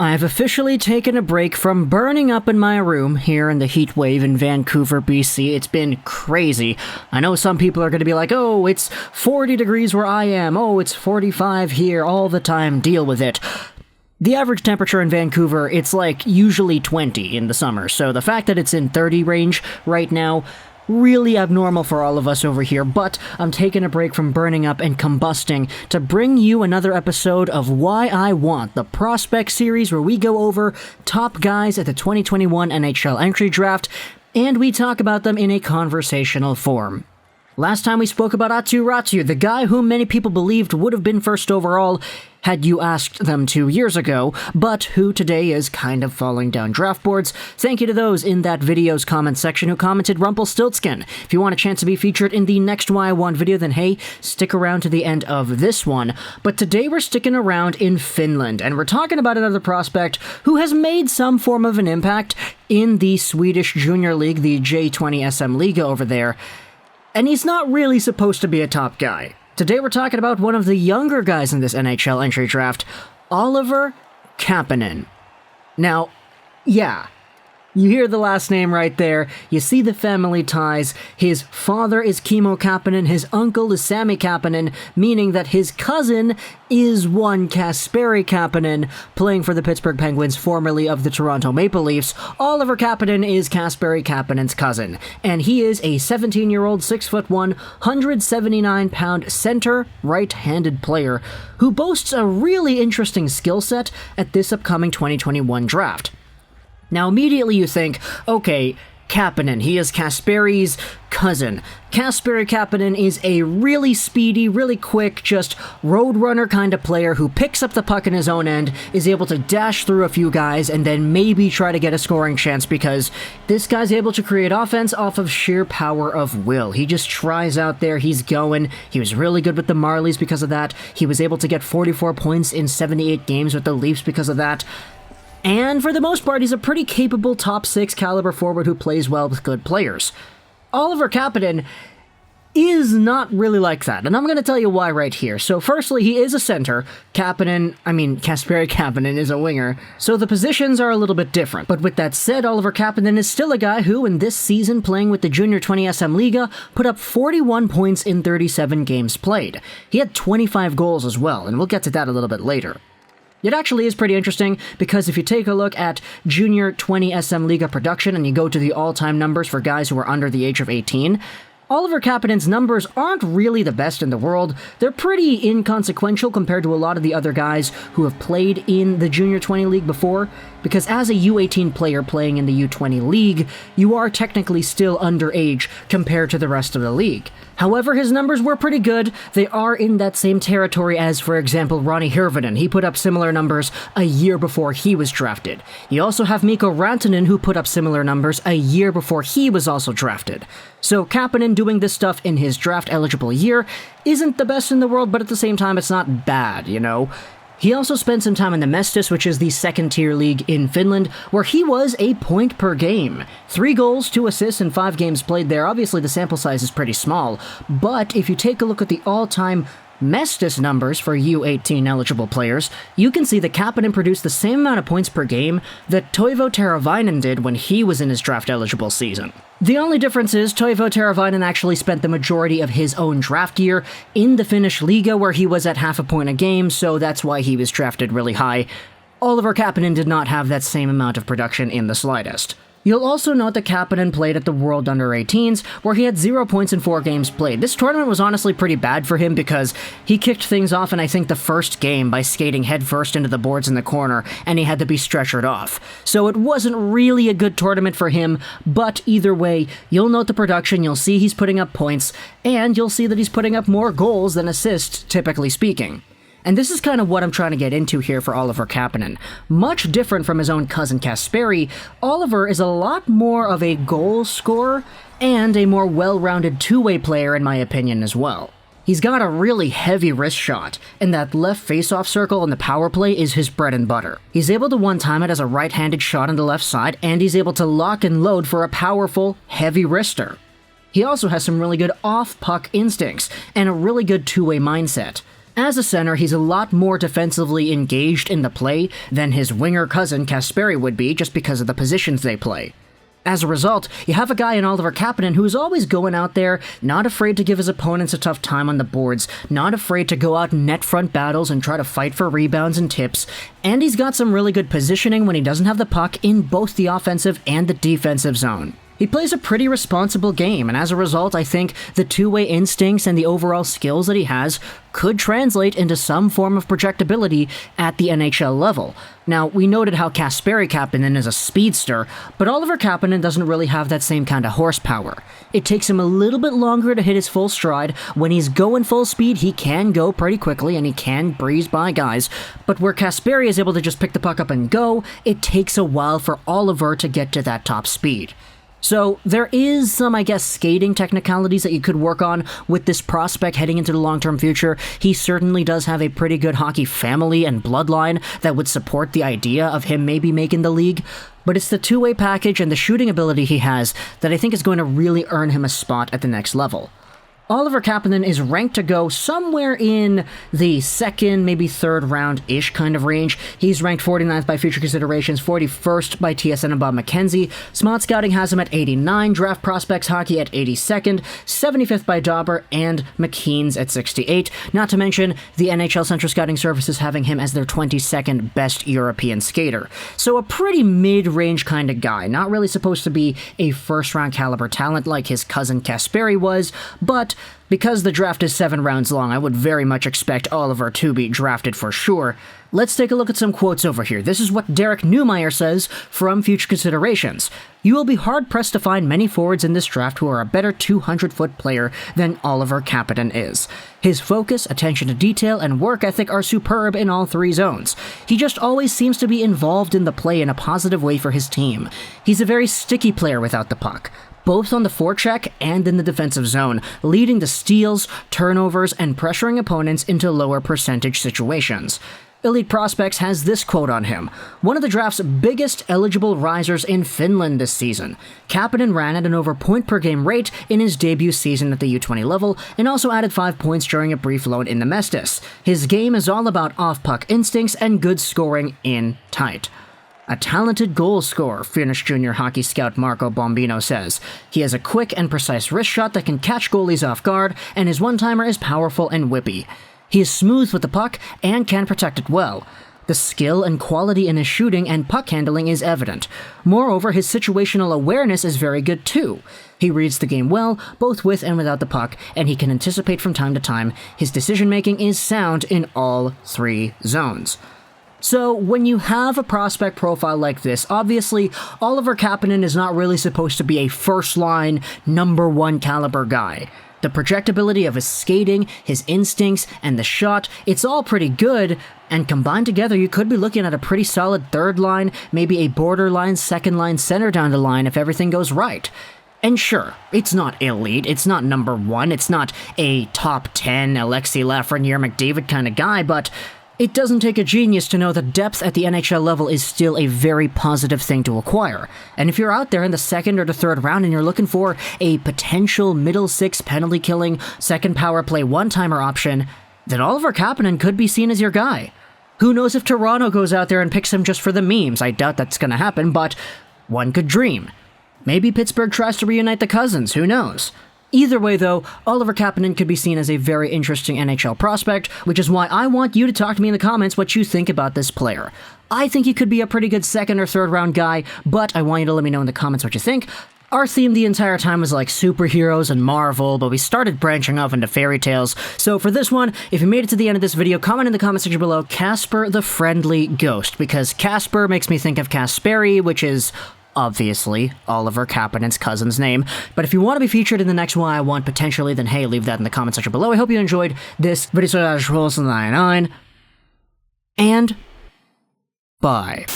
I've officially taken a break from burning up in my room here in the heat wave in Vancouver, BC. It's been crazy. I know some people are going to be like, oh, it's 40 degrees where I am. Oh, it's 45 here all the time. Deal with it. The average temperature in Vancouver, it's like usually 20 in the summer. So the fact that it's in 30 range right now, really abnormal for all of us over here, but I'm taking a break from burning up and combusting to bring you another episode of Why I Want, the Prospect series where we go over top guys at the 2021 NHL entry draft, and we talk about them in a conversational form. Last time we spoke about Raty, the guy whom many people believed would have been first overall had you asked them 2 years ago, but who today is kind of falling down draft boards. Thank you to those in that video's comment section who commented Rumpelstiltskin. If you want a chance to be featured in the next Why I Want video, then hey, stick around to the end of this one. But today we're sticking around in Finland, and we're talking about another prospect who has made some form of an impact in the Swedish Junior League, the J20 SM Liga over there. And he's not really supposed to be a top guy. Today we're talking about one of the younger guys in this NHL entry draft, Oliver Kapanen. Now, yeah, you hear the last name right there, you see the family ties. His father is Kimmo Kapanen, his uncle is Sami Kapanen, meaning that his cousin is one Kasperi Kapanen, playing for the Pittsburgh Penguins, formerly of the Toronto Maple Leafs. Oliver Kapanen is Kasperi Kapanen's cousin, and he is a 17-year-old, 6'1", 179-pound center, right-handed player who boasts a really interesting skill set at this upcoming 2021 draft. Now, immediately you think, okay, Kapanen, he is Kasperi's cousin. Kasperi Kapanen is a really speedy, really quick, just roadrunner kind of player who picks up the puck in his own end, is able to dash through a few guys, and then maybe try to get a scoring chance because this guy's able to create offense off of sheer power of will. He just tries out there, he's going. He was really good with the Marlies because of that. He was able to get 44 points in 78 games with the Leafs because of that. And for the most part, he's a pretty capable top 6 caliber forward who plays well with good players. Oliver Kapanen is not really like that, and I'm going to tell you why right here. So firstly, he is a center. Kasperi Kapanen is a winger, so the positions are a little bit different. But with that said, Oliver Kapanen is still a guy who, in this season playing with the Junior 20 SM Liga, put up 41 points in 37 games played. He had 25 goals as well, and we'll get to that a little bit later. It actually is pretty interesting, because if you take a look at Junior 20 SM Liga production and you go to the all-time numbers for guys who are under the age of 18, Oliver Kapanen's numbers aren't really the best in the world. They're pretty inconsequential compared to a lot of the other guys who have played in the Junior 20 League before, because as a U18 player playing in the U20 League, you are technically still underage compared to the rest of the league. However, his numbers were pretty good. They are in that same territory as, for example, Ronnie Hirvonen. He put up similar numbers a year before he was drafted. You also have Mikko Rantanen, who put up similar numbers a year before he was also drafted. So Kapanen doing this stuff in his draft-eligible year isn't the best in the world, but at the same time, it's not bad, you know? He also spent some time in the Mestis, which is the second-tier league in Finland, where he was a point per game. 3 goals, 2 assists, and 5 games played there. Obviously, the sample size is pretty small, but if you take a look at the all-time Mestis numbers for U18 eligible players, you can see that Kapanen produced the same amount of points per game that Toivo Teravainen did when he was in his draft-eligible season. The only difference is Toivo Teravainen actually spent the majority of his own draft year in the Finnish Liga, where he was at half a point a game, so that's why he was drafted really high. Oliver Kapanen did not have that same amount of production in the slightest. You'll also note that Kapanen played at the World Under-18s, where he had 0 points in 4 games played. This tournament was honestly pretty bad for him because he kicked things off in, I think, the first game by skating headfirst into the boards in the corner, and he had to be stretchered off. So it wasn't really a good tournament for him, but either way, you'll note the production, you'll see he's putting up points, and you'll see that he's putting up more goals than assists, typically speaking. And this is kind of what I'm trying to get into here for Oliver Kapanen. Much different from his own cousin Kasperi, Oliver is a lot more of a goal scorer and a more well-rounded two-way player in my opinion as well. He's got a really heavy wrist shot, and that left face-off circle in the power play is his bread and butter. He's able to one-time it as a right-handed shot on the left side, and he's able to lock and load for a powerful, heavy wrister. He also has some really good off-puck instincts and a really good two-way mindset. As a center, he's a lot more defensively engaged in the play than his winger cousin Kasperi would be just because of the positions they play. As a result, you have a guy in Oliver Kapanen who is always going out there, not afraid to give his opponents a tough time on the boards, not afraid to go out in net front battles and try to fight for rebounds and tips, and he's got some really good positioning when he doesn't have the puck in both the offensive and the defensive zone. He plays a pretty responsible game, and as a result, I think the two-way instincts and the overall skills that he has could translate into some form of projectability at the NHL level. Now, we noted how Kasperi Kapanen is a speedster, but Oliver Kapanen doesn't really have that same kind of horsepower. It takes him a little bit longer to hit his full stride. When he's going full speed, he can go pretty quickly and he can breeze by guys, but where Kasperi is able to just pick the puck up and go, it takes a while for Oliver to get to that top speed. So there is some, I guess, skating technicalities that you could work on with this prospect heading into the long-term future. He certainly does have a pretty good hockey family and bloodline that would support the idea of him maybe making the league, but it's the two-way package and the shooting ability he has that I think is going to really earn him a spot at the next level. Oliver Kapanen is ranked to go somewhere in the second, maybe third round-ish kind of range. He's ranked 49th by Future Considerations, 41st by TSN and Bob McKenzie. Smart Scouting has him at 89, Draft Prospects Hockey at 82nd, 75th by Dauber, and McKean's at 68. Not to mention the NHL Central Scouting Services having him as their 22nd best European skater. So a pretty mid-range kind of guy. Not really supposed to be a first-round caliber talent like his cousin Kasperi was, but because the draft is 7 rounds long, I would very much expect Oliver to be drafted for sure. Let's take a look at some quotes over here. This is what Derek Newmeyer says from Future Considerations. "You will be hard-pressed to find many forwards in this draft who are a better 200-foot player than Oliver Kapanen is. His focus, attention to detail, and work ethic are superb in all 3 zones. He just always seems to be involved in the play in a positive way for his team. He's a very sticky player without the puck, both on the forecheck and in the defensive zone, leading to steals, turnovers, and pressuring opponents into lower percentage situations." Elite Prospects has this quote on him: "One of the draft's biggest eligible risers in Finland this season. Kapanen ran at an over point-per-game rate in his debut season at the U20 level and also added 5 points during a brief loan in the Mestis. His game is all about off-puck instincts and good scoring in tight. A talented goal scorer," Finnish junior hockey scout Marco Bombino says. "He has a quick and precise wrist shot that can catch goalies off guard, and his one-timer is powerful and whippy. He is smooth with the puck and can protect it well. The skill and quality in his shooting and puck handling is evident. Moreover, his situational awareness is very good too. He reads the game well, both with and without the puck, and he can anticipate from time to time. His decision-making is sound in all 3 zones." So, when you have a prospect profile like this, obviously, Oliver Kapanen is not really supposed to be a first-line, number 1 caliber guy. The projectability of his skating, his instincts, and the shot, it's all pretty good, and combined together you could be looking at a pretty solid third line, maybe a borderline second line center down the line if everything goes right. And sure, it's not elite, it's not number 1, it's not a top 10 Alexei Lafreniere-McDavid kind of guy, but it doesn't take a genius to know that depth at the NHL level is still a very positive thing to acquire. And if you're out there in the 2nd or the 3rd round and you're looking for a potential middle 6 penalty-killing, second power play one-timer option, then Oliver Kapanen could be seen as your guy. Who knows if Toronto goes out there and picks him just for the memes? I doubt that's going to happen, but one could dream. Maybe Pittsburgh tries to reunite the cousins, who knows? Either way, though, Oliver Kapanen could be seen as a very interesting NHL prospect, which is why I want you to talk to me in the comments what you think about this player. I think he could be a pretty good 2nd or 3rd round guy, but I want you to let me know in the comments what you think. Our theme the entire time was like superheroes and Marvel, but we started branching off into fairy tales. So for this one, if you made it to the end of this video, comment in the comment section below Casper the Friendly Ghost, because Casper makes me think of Kasperi, which is obviously Oliver Kapanen's cousin's name. But if you want to be featured in the next one I want potentially, then hey, leave that in the comment section below. I hope you enjoyed this video. And bye.